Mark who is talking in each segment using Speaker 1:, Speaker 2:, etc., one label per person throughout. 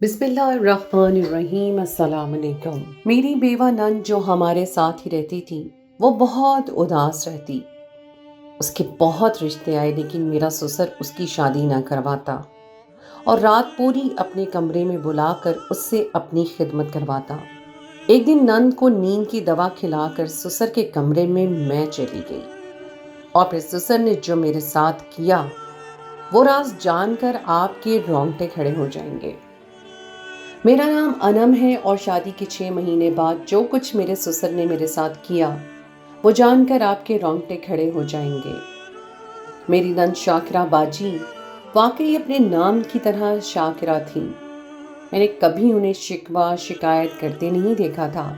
Speaker 1: بسم اللہ الرحمن الرحیم۔ السلام علیکم۔ میری بیوہ نند جو ہمارے ساتھ ہی رہتی تھی وہ بہت اداس رہتی۔ اس کے بہت رشتے آئے لیکن میرا سسر اس کی شادی نہ کرواتا اور رات پوری اپنے کمرے میں بلا کر اس سے اپنی خدمت کرواتا۔ ایک دن نند کو نیند کی دوا کھلا کر سسر کے کمرے میں چلی گئی اور پھر سسر نے جو میرے ساتھ کیا وہ راز جان کر آپ کے رونگٹے کھڑے ہو جائیں گے۔ میرا نام انم ہے اور شادی کے 6 مہینے بعد جو کچھ میرے سسر نے میرے ساتھ کیا وہ جان کر آپ کے رونگٹے کھڑے ہو جائیں گے۔ میری نند شاکرہ باجی واقعی اپنے نام کی طرح شاکرہ تھیں۔ میں نے کبھی انہیں شکوہ شکایت کرتے نہیں دیکھا تھا۔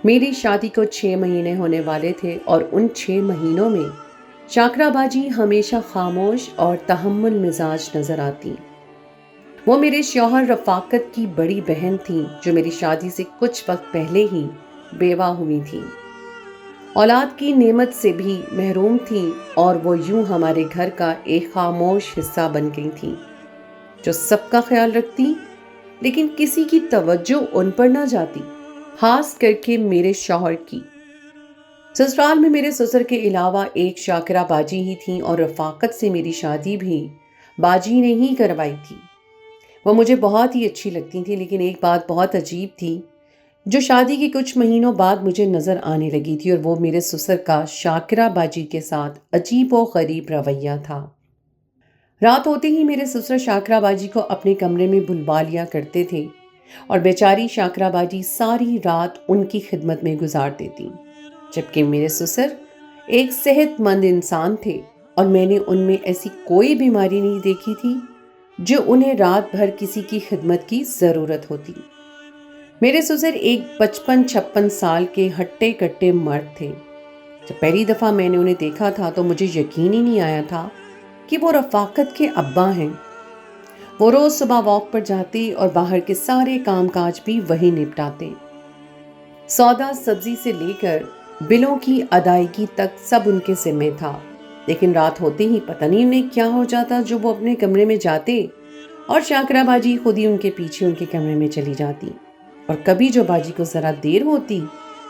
Speaker 1: میری شادی کو 6 مہینے ہونے والے تھے اور ان 6 مہینوں میں شاکرہ باجی ہمیشہ خاموش اور تحمل مزاج نظر آتی۔ وہ میرے شوہر رفاقت کی بڑی بہن تھیں جو میری شادی سے کچھ وقت پہلے ہی بیوہ ہوئی تھیں۔ اولاد کی نعمت سے بھی محروم تھیں اور وہ یوں ہمارے گھر کا ایک خاموش حصہ بن گئی تھیں جو سب کا خیال رکھتی لیکن کسی کی توجہ ان پر نہ جاتی، خاص کر کے میرے شوہر کی۔ سسرال میں میرے سسر کے علاوہ ایک شاکرہ باجی ہی تھیں اور رفاقت سے میری شادی بھی باجی نے ہی کروائی تھی۔ وہ مجھے بہت ہی اچھی لگتی تھی لیکن ایک بات بہت عجیب تھی جو شادی کے کچھ مہینوں بعد مجھے نظر آنے لگی تھی اور وہ میرے سسر کا شاکرہ باجی کے ساتھ عجیب و غریب رویہ تھا۔ رات ہوتے ہی میرے سسر شاکرہ باجی کو اپنے کمرے میں بلوا لیا کرتے تھے اور بیچاری شاکرہ باجی ساری رات ان کی خدمت میں گزار دیتی، جبکہ میرے سسر ایک صحت مند انسان تھے اور میں نے ان میں ایسی کوئی بیماری نہیں دیکھی تھی جو انہیں رات بھر کسی کی خدمت کی ضرورت ہوتی۔ میرے سسر ایک 55-56 سال کے ہٹے کٹے مرد تھے۔ جب پہلی دفعہ میں نے انہیں دیکھا تھا تو مجھے یقین ہی نہیں آیا تھا کہ وہ رفاقت کے ابا ہیں۔ وہ روز صبح واک پر جاتے اور باہر کے سارے کام کاج بھی وہی نپٹاتے۔ سودا سبزی سے لے کر بلوں کی ادائیگی تک سب ان کے ذمہ تھا، لیکن رات ہوتے ہی پتہ نہیں انہیں کیا ہو جاتا جو وہ اپنے کمرے میں جاتے اور شاکرہ باجی خود ہی ان کے پیچھے ان کے کمرے میں چلی جاتی، اور کبھی جو باجی کو ذرا دیر ہوتی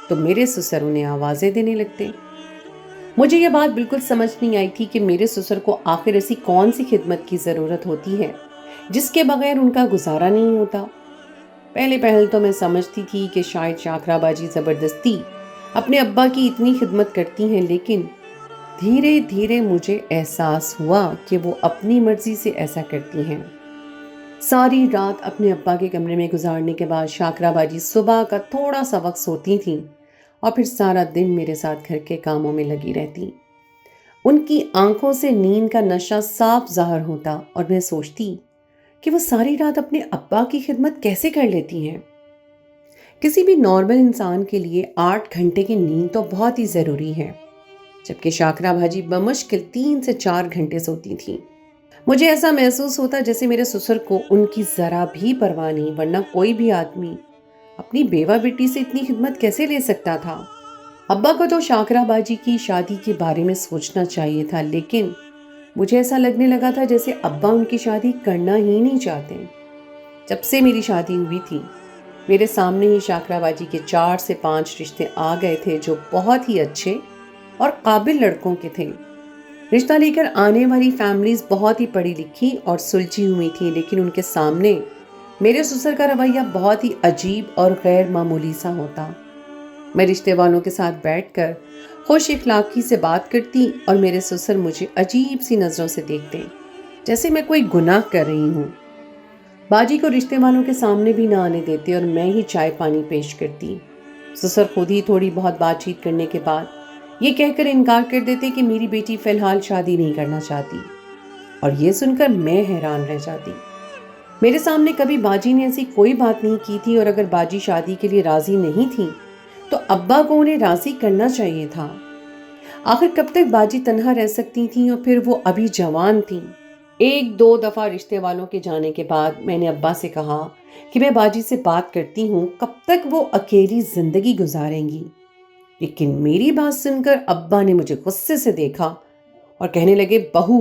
Speaker 1: تو میرے سسر انہیں آوازیں دینے لگتے۔ مجھے یہ بات بالکل سمجھ نہیں آئی تھی کہ میرے سسر کو آخر ایسی کون سی خدمت کی ضرورت ہوتی ہے جس کے بغیر ان کا گزارا نہیں ہوتا۔ پہلے پہل تو میں سمجھتی تھی کہ شاید شاکرہ باجی زبردستی اپنے ابا کی اتنی خدمت کرتی ہیں، لیکن دھیرے دھیرے مجھے احساس ہوا کہ وہ اپنی مرضی سے ایسا کرتی ہیں۔ ساری رات اپنے ابا کے کمرے میں گزارنے کے بعد شاکرہ باجی صبح کا تھوڑا سا وقت سوتی تھیں اور پھر سارا دن میرے ساتھ گھر کے کاموں میں لگی رہتی۔ ان کی آنکھوں سے نیند کا نشہ صاف ظاہر ہوتا اور میں سوچتی کہ وہ ساری رات اپنے ابا کی خدمت کیسے کر لیتی ہیں۔ کسی بھی نارمل انسان کے لیے 8 گھنٹے کی نیند تو بہت ہی ضروری ہے، جبکہ شاکرہ باجی بمشکل 3 سے 4 گھنٹے سوتی تھیں۔ مجھے ایسا محسوس ہوتا جیسے میرے سسر کو ان کی ذرا بھی پرواہ نہیں، ورنہ کوئی بھی آدمی اپنی بیوہ بیٹی سے اتنی خدمت کیسے لے سکتا تھا۔ ابا کو تو شاکرہ باجی کی شادی کے بارے میں سوچنا چاہیے تھا، لیکن مجھے ایسا لگنے لگا تھا جیسے ابا ان کی شادی کرنا ہی نہیں چاہتے۔ جب سے میری شادی ہوئی تھی میرے سامنے ہی شاکرہ باجی کے 4 سے 5 رشتے آ گئے تھے جو بہت ہی اچھے اور قابل لڑکوں کے تھے۔ رشتہ لے کر آنے والی فیملیز بہت ہی پڑھی لکھی اور سلجھی ہوئی تھیں، لیکن ان کے سامنے میرے سسر کا رویہ بہت ہی عجیب اور غیر معمولی سا ہوتا۔ میں رشتے والوں کے ساتھ بیٹھ کر خوش اخلاقی سے بات کرتی اور میرے سسر مجھے عجیب سی نظروں سے دیکھتے جیسے میں کوئی گناہ کر رہی ہوں۔ باجی کو رشتے والوں کے سامنے بھی نہ آنے دیتے اور میں ہی چائے پانی پیش کرتی۔ سسر خود ہی تھوڑی بہت بات چیت کرنے کے بعد یہ کہہ کر انکار کر دیتے کہ میری بیٹی فی الحال شادی نہیں کرنا چاہتی، اور یہ سن کر میں حیران رہ جاتی۔ میرے سامنے کبھی باجی نے ایسی کوئی بات نہیں کی تھی، اور اگر باجی شادی کے لیے راضی نہیں تھی تو ابا کو انہیں راضی کرنا چاہیے تھا۔ آخر کب تک باجی تنہا رہ سکتی تھیں، اور پھر وہ ابھی جوان تھیں۔ 1-2 دفعہ رشتے والوں کے جانے کے بعد میں نے ابا سے کہا کہ میں باجی سے بات کرتی ہوں، کب تک وہ اکیلی زندگی گزاریں گی، لیکن میری بات سن کر ابا نے مجھے غصے سے دیکھا اور کہنے لگے، بہو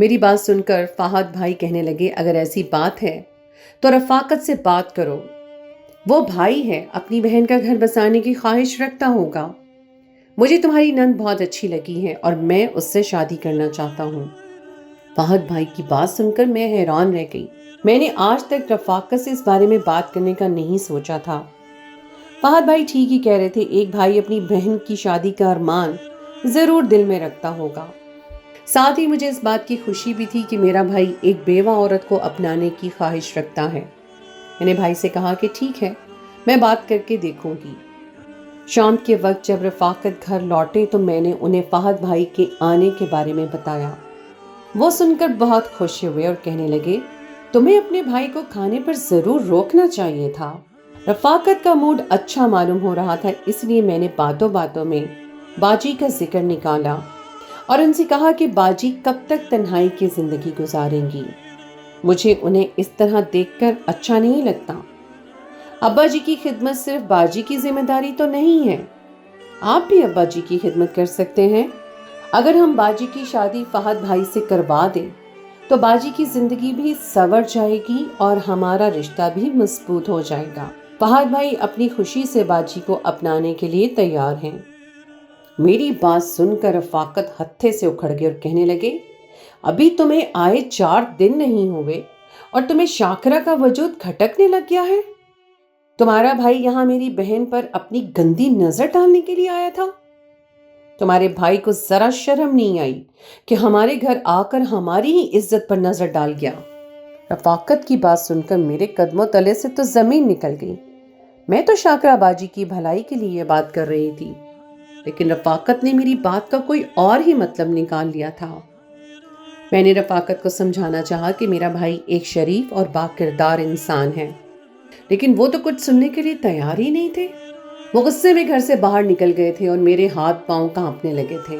Speaker 1: میری بات سن کر فہد بھائی کہنے لگے اگر ایسی بات ہے تو رفاقت سے بات کرو، وہ بھائی ہے، اپنی بہن کا گھر بسانے کی خواہش رکھتا ہوگا۔ مجھے تمہاری نند بہت اچھی لگی ہے اور میں اس سے شادی کرنا چاہتا ہوں۔ فہد بھائی کی بات سن کر میں حیران رہ گئی۔ میں نے آج تک رفاقت سے اس بارے میں بات کرنے کا نہیں سوچا تھا۔ فہد بھائی ٹھیک ہی کہہ رہے تھے، ایک بھائی اپنی بہن کی شادی کا ارمان ضرور دل میں رکھتا ہوگا۔ ساتھ ہی مجھے اس بات کی خوشی بھی تھی کہ میرا بھائی ایک بیوہ عورت کو اپنانے کی خواہش رکھتا ہے۔ میں نے بھائی سے کہا کہ ٹھیک ہے، میں بات کر کے دیکھوں گی۔ شام کے وقت جب رفاقت گھر لوٹے تو میں نے انہیں فہد بھائی کے آنے کے بارے میں بتایا۔ وہ سن کر بہت خوش ہوئے اور کہنے لگے تمہیں اپنے بھائی کو کھانے پر ضرور روکنا چاہیے تھا۔ رفاقت کا موڈ اچھا معلوم ہو رہا تھا، اس لیے میں نے باتوں باتوں میں باجی کا ذکر نکالا اور ان سے کہا کہ باجی کب تک تنہائی کی زندگی گزاریں گی، مجھے انہیں اس طرح دیکھ کر اچھا نہیں لگتا۔ ابا جی کی خدمت صرف باجی کی ذمہ داری تو نہیں ہے، آپ بھی ابا جی کی خدمت کر سکتے ہیں۔ اگر ہم باجی کی شادی فہد بھائی سے کروا دیں تو باجی کی زندگی بھی سنور جائے گی اور ہمارا رشتہ بھی مضبوط ہو جائے گا۔ فہد بھائی اپنی خوشی سے باجی کو اپنانے کے لیے تیار ہیں۔ میری بات سن کر رفاقت ہتھے سے اکھڑ گئے اور کہنے لگے ابھی تمہیں آئے 4 دن نہیں ہوئے اور تمہیں شاکرہ کا وجود کھٹکنے لگ گیا ہے۔ تمہارا بھائی یہاں میری بہن پر اپنی گندی نظر ڈالنے کے لیے آیا تھا۔ تمہارے بھائی کو ذرا شرم نہیں آئی کہ ہمارے گھر آ کر ہماری ہی عزت پر نظر ڈال گیا۔ رفاقت کی بات سن کر میرے قدموں تلے سے تو زمین نکل گئی۔ میں تو شاکرہ باجی کی بھلائی کے لیے یہ بات کر رہی تھی، لیکن رفاقت نے میری بات کا کوئی اور ہی مطلب نکال لیا تھا۔ میں نے رفاقت کو سمجھانا چاہا کہ میرا بھائی ایک شریف اور باکردار انسان ہے، لیکن وہ تو کچھ سننے کے لیے تیار ہی نہیں تھے۔ وہ غصے میں گھر سے باہر نکل گئے تھے اور میرے ہاتھ پاؤں کانپنے لگے تھے۔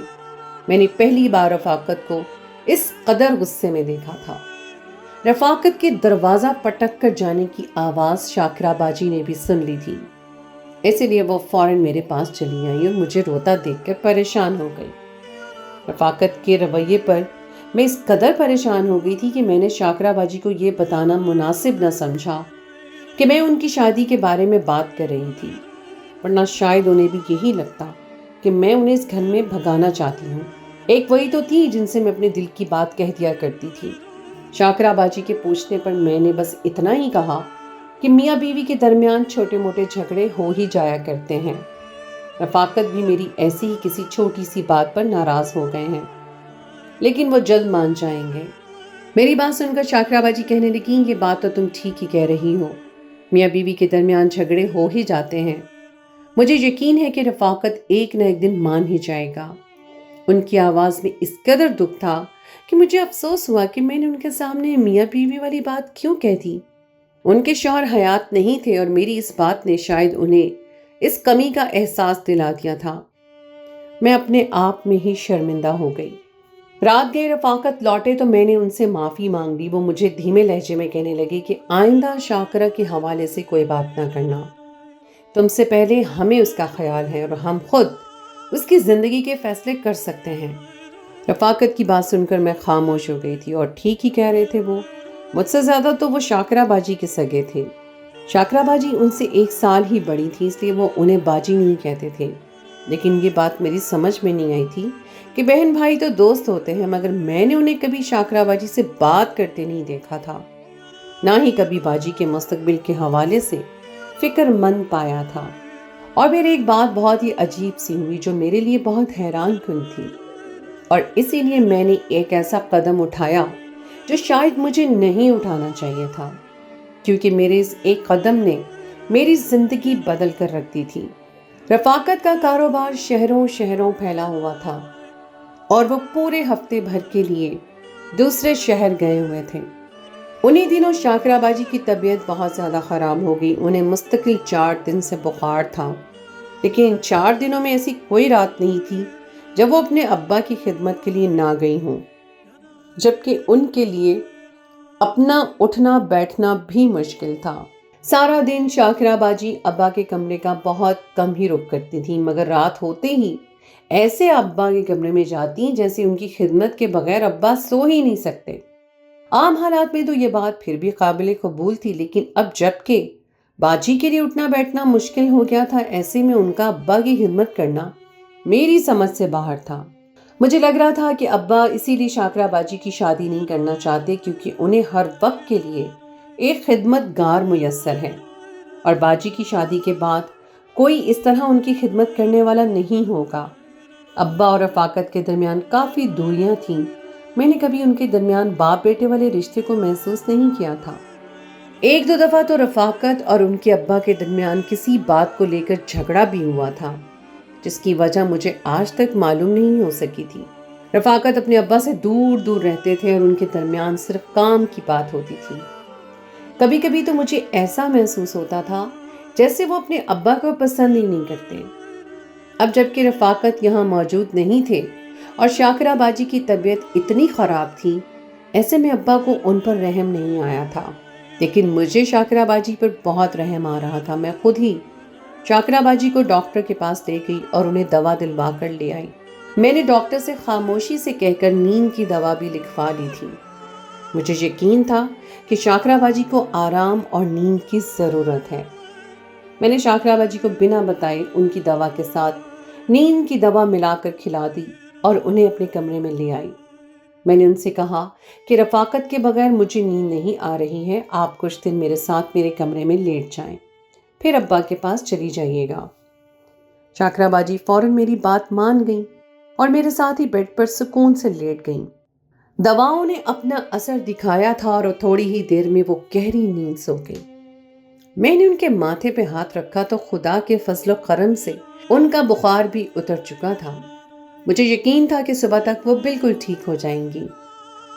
Speaker 1: میں نے پہلی بار رفاقت کو اس قدر غصے میں دیکھا تھا۔ رفاقت کے دروازہ پٹک کر جانے کی آواز شاکرہ باجی نے بھی سن لی تھی، اسی لیے وہ فوراً میرے پاس چلی آئی اور مجھے روتا دیکھ کر پریشان ہو گئی۔ رفاقت کے رویے پر میں اس قدر پریشان ہو گئی تھی کہ میں نے شاکرہ باجی کو یہ بتانا مناسب نہ سمجھا کہ میں ان کی شادی کے بارے میں بات کر رہی تھی، ورنہ شاید انہیں بھی یہی لگتا کہ میں انہیں اس گھر میں بھگانا چاہتی ہوں۔ ایک وہی تو تھی جن سے میں اپنے دل کی بات کہہ دیا کرتی تھی۔ شاکرہ باجی کے پوچھنے پر میں نے بس اتنا ہی کہا کہ میاں بیوی کے درمیان چھوٹے موٹے جھگڑے ہو ہی جایا کرتے ہیں۔ رفاقت بھی میری ایسی ہی کسی چھوٹی سی بات پر ناراض ہو گئے ہیں، لیکن وہ جلد مان جائیں گے۔ میری بات سن کر شاکرہ باجی کہنے لگیں یہ بات تو تم ٹھیک ہی کہہ رہی ہو، میاں بیوی کے درمیان جھگڑے ہو ہی جاتے ہیں۔ مجھے یقین ہے کہ رفاقت ایک نہ ایک دن مان ہی جائے گا۔ ان کی آواز میں اس قدر دکھ تھا کہ مجھے افسوس ہوا کہ میں نے ان کے سامنے میاں بیوی والی بات کیوں کہہ دی۔ ان کے شوہر حیات نہیں تھے اور میری اس بات نے شاید انہیں اس کمی کا احساس دلا دیا تھا۔ میں اپنے آپ میں ہی شرمندہ ہو گئی۔ رات گئے رفاقت لوٹے تو میں نے ان سے معافی مانگ لی۔ وہ مجھے دھیمے لہجے میں کہنے لگے کہ آئندہ شاکرہ کے حوالے سے کوئی بات نہ کرنا، تم سے پہلے ہمیں اس کا خیال ہے اور ہم خود اس کی زندگی کے فیصلے کر سکتے ہیں۔ رفاقت کی بات سن کر میں خاموش ہو گئی تھی، اور ٹھیک ہی کہہ رہے تھے وہ۔ مجھ سے زیادہ تو وہ شاکرہ باجی کے سگے تھے۔ شاکرہ باجی ان سے 1 سال ہی بڑی تھی، اس لیے وہ انہیں باجی نہیں کہتے تھے، لیکن یہ بات میری سمجھ میں نہیں آئی تھی کہ بہن بھائی تو دوست ہوتے ہیں، مگر میں نے انہیں کبھی شاکرہ باجی سے بات کرتے نہیں دیکھا تھا، نہ ہی کبھی باجی کے مستقبل کے حوالے سے فکر مند پایا تھا۔ اور پھر ایک بات بہت ہی عجیب سی ہوئی جو میرے لیے بہت حیران کن تھی، اور اسی لیے میں نے ایک ایسا قدم اٹھایا جو شاید مجھے نہیں اٹھانا چاہیے تھا، کیونکہ میرے اس ایک قدم نے میری زندگی بدل کر رکھ دی تھی۔ رفاقت کا کاروبار شہروں شہروں پھیلا ہوا تھا اور وہ پورے ہفتے بھر کے لیے دوسرے شہر گئے ہوئے تھے۔ انہی دنوں شاکرہ باجی کی طبیعت بہت زیادہ خراب ہو گئی۔ انہیں مستقل 4 دن سے بخار تھا، لیکن ان 4 دنوں میں ایسی کوئی رات نہیں تھی جب وہ اپنے ابا کی خدمت کے لیے نہ گئی ہوں، جبکہ ان کے لیے اپنا اٹھنا بیٹھنا بھی مشکل تھا۔ سارا دن شاکرہ باجی ابا کے کمرے کا بہت کم ہی رخ کرتی تھی، مگر رات ہوتے ہی ایسے ابا کے کمرے میں جاتی ہیں جیسے ان کی خدمت کے بغیر ابا سو ہی نہیں سکتے۔ عام حالات میں تو یہ بات پھر بھی قابل قبول تھی، لیکن اب جب کہ باجی کے لیے اٹھنا بیٹھنا مشکل ہو گیا تھا، ایسے میں ان کا ابا کی خدمت کرنا میری سمجھ سے باہر تھا۔ مجھے لگ رہا تھا کہ ابا اسی لیے شاکرا باجی کی شادی نہیں کرنا چاہتے، کیونکہ انہیں ہر وقت کے لیے ایک خدمت گار میسر ہے، اور باجی کی شادی کے بعد کوئی اس طرح ان کی خدمت کرنے والا نہیں ہوگا۔ ابا اور رفاقت کے درمیان کافی دوریاں تھیں۔ میں نے کبھی ان کے درمیان باپ بیٹے والے رشتے کو محسوس نہیں کیا تھا۔ ایک دو دفعہ تو رفاقت اور ان کے ابا کے درمیان کسی بات کو لے کر جھگڑا بھی ہوا تھا، جس کی وجہ مجھے آج تک معلوم نہیں ہو سکی تھی۔ رفاقت اپنے ابا سے دور دور رہتے تھے اور ان کے درمیان صرف کام کی بات ہوتی تھی۔ کبھی کبھی تو مجھے ایسا محسوس ہوتا تھا جیسے وہ اپنے ابا کو پسند ہی نہیں کرتے۔ اب جب کہ رفاقت یہاں موجود نہیں تھے اور شاکرا باجی کی طبیعت اتنی خراب تھی، ایسے میں ابا کو ان پر رحم نہیں آیا تھا، لیکن مجھے شاکرا باجی پر بہت رحم آ رہا تھا۔ میں خود ہی شاکرا باجی کو ڈاکٹر کے پاس لے گئی اور انہیں دوا دلوا کر لے آئی۔ میں نے ڈاکٹر سے خاموشی سے کہہ کر نیند کی دوا بھی لکھوا لی تھی۔ مجھے یقین تھا کہ شاکرا باجی کو آرام اور نیند کی ضرورت ہے۔ میں نے شاکرا باجی کو بنا بتائے ان کی دوا کے ساتھ نیند کی دوا ملا کر کھلا دی اور انہیں اپنے کمرے میں لے آئی۔ میں نے ان سے کہا کہ رفاقت کے بغیر مجھے نیند نہیں آ رہی ہے، آپ کچھ دن میرے ساتھ میرے کمرے میں لیٹ جائیں، پھر ابا کے پاس چلی جائیے گا۔ شاکرا باجی فوراً میری بات مان گئیں اور میرے ساتھ ہی بیڈ پر سکون سے لیٹ گئیں۔ دواؤں نے اپنا اثر دکھایا تھا اور تھوڑی ہی دیر میں وہ گہری نیند سو گئی۔ میں نے ان کے ماتھے پہ ہاتھ رکھا تو خدا کے فضل و کرم سے ان کا بخار بھی اتر چکا تھا۔ مجھے یقین تھا کہ صبح تک وہ بالکل ٹھیک ہو جائیں گی۔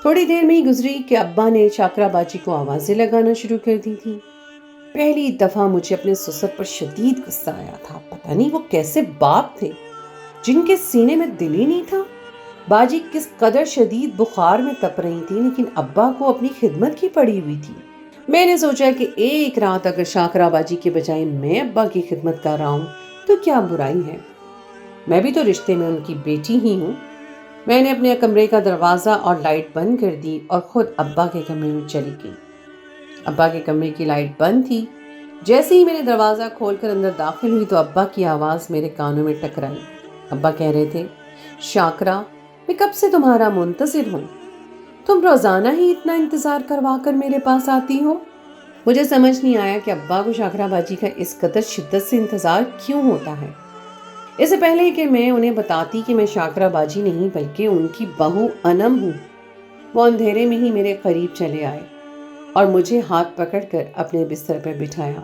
Speaker 1: تھوڑی دیر میں ہی گزری کہ ابا نے شاکرا باجی کو آوازیں لگانا شروع کر دی تھی۔ پہلی دفعہ مجھے اپنے سسر پر شدید غصہ آیا تھا۔ پتہ نہیں وہ کیسے باپ تھے جن کے سینے میں دل ہی نہیں تھا۔ باجی کس قدر شدید بخار میں تپ رہی تھی، لیکن ابا کو اپنی خدمت کی پڑی ہوئی تھی۔ میں نے سوچا کہ ایک رات اگر شاکرا باجی کے بجائے میں ابا کی خدمت کر رہا ہوں تو کیا برائی ہے، میں بھی تو رشتے میں ان کی بیٹی ہی ہوں۔ میں نے اپنے کمرے کا دروازہ اور لائٹ بند کر دی اور خود ابا کے کمرے میں چلی گئی۔ ابا کے کمرے کی لائٹ بند تھی۔ جیسے ہی میں نے دروازہ کھول کر اندر داخل ہوئی تو ابا کی آواز میرے کانوں میں ٹکرائی۔ ابا کہہ رہے تھے، شاکرا، میں کب سے تمہارا منتظر ہوں، تم روزانہ ہی اتنا انتظار کروا کر میرے پاس آتی ہو۔ مجھے سمجھ نہیں آیا کہ ابا کو شاکرا باجی کا اس قدر شدت سے انتظار کیوں ہوتا ہے۔ اس سے پہلے کہ میں انہیں بتاتی کہ میں شاکرا باجی نہیں بلکہ ان کی بہو انم ہوں، وہ اندھیرے میں ہی میرے قریب چلے آئے اور مجھے ہاتھ پکڑ کر اپنے بستر پر بٹھایا۔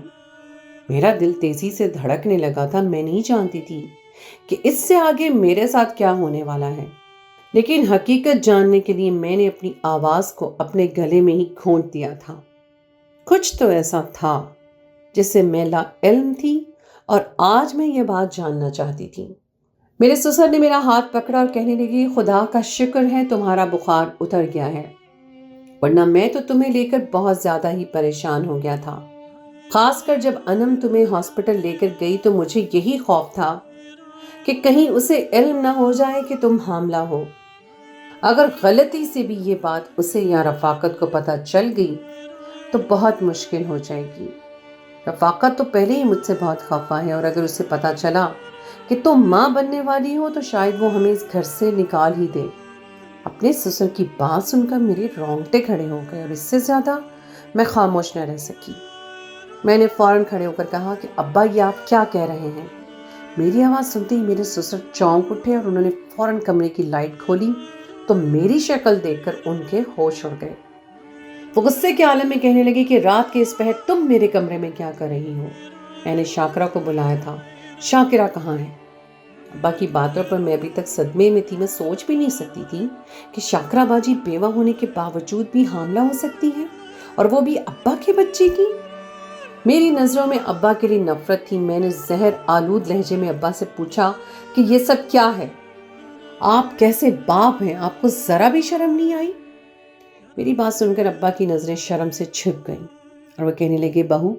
Speaker 1: میرا دل تیزی سے دھڑکنے لگا تھا۔ میں نہیں جانتی تھی کہ اس سے آگے میرے ساتھ کیا ہونے والا ہے، لیکن حقیقت جاننے کے لیے میں نے اپنی آواز کو اپنے گلے میں ہی گھونٹ دیا تھا۔ کچھ تو ایسا تھا جس سے میں لا علم تھی اور آج میں یہ بات جاننا چاہتی تھی۔ میرے سسر نے میرا ہاتھ پکڑا اور کہنے لگے، خدا کا شکر ہے تمہارا بخار اتر گیا ہے، ورنہ میں تو تمہیں لے کر بہت زیادہ ہی پریشان ہو گیا تھا۔ خاص کر جب انم تمہیں ہاسپٹل لے کر گئی تو مجھے یہی خوف تھا کہ کہیں اسے علم نہ ہو جائے کہ تم حاملہ ہو۔ اگر غلطی سے بھی یہ بات اسے یا رفاقت کو پتہ چل گئی تو بہت مشکل ہو جائے گی۔ رفاقت تو پہلے ہی مجھ سے بہت خفا ہے، اور اگر اسے پتہ چلا کہ تم ماں بننے والی ہو تو شاید وہ ہمیں اس گھر سے نکال ہی دے۔ اپنے سسر کی بات سن کر میرے رونگٹے کھڑے ہو گئے اور اس سے زیادہ میں خاموش نہ رہ سکی۔ میں نے فوراً کھڑے ہو کر کہا کہ ابا یہ آپ کیا کہہ رہے ہیں؟ میری آواز سنتے ہی میرے سسر چونک اٹھے اور انہوں نے فوراً کمرے کی لائٹ کھولی تو میری شکل دیکھ کر ان کے ہوش اڑ گئے۔ وہ غصے کے عالم میں کہنے لگے کہ رات کے اس پہر تم میرے کمرے میں کیا کر رہی ہو؟ میں نے شاکرا کو بلایا تھا، شاکرا کہاں ہے؟ ابا کی باتوں پر میں ابھی تک صدمے میں تھی۔ میں سوچ بھی نہیں سکتی تھی کہ شاکرا باجی بیوہ ہونے کے باوجود بھی حاملہ ہو سکتی ہے، اور وہ بھی ابا کے بچے کی۔ میری نظروں میں ابا کے لیے نفرت تھی۔ میں نے زہر آلود لہجے میں ابا سے پوچھا کہ یہ سب کیا ہے؟ آپ کیسے باپ ہیں؟ آپ کو ذرا بھی شرم نہیں آئی؟ میری بات سن کر ابا کی نظریں شرم سے چھپ گئیں اور وہ کہنے لگے، بہو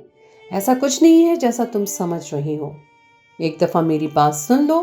Speaker 1: ایسا کچھ نہیں ہے جیسا تم سمجھ رہی ہو، ایک دفعہ میری بات سن لو،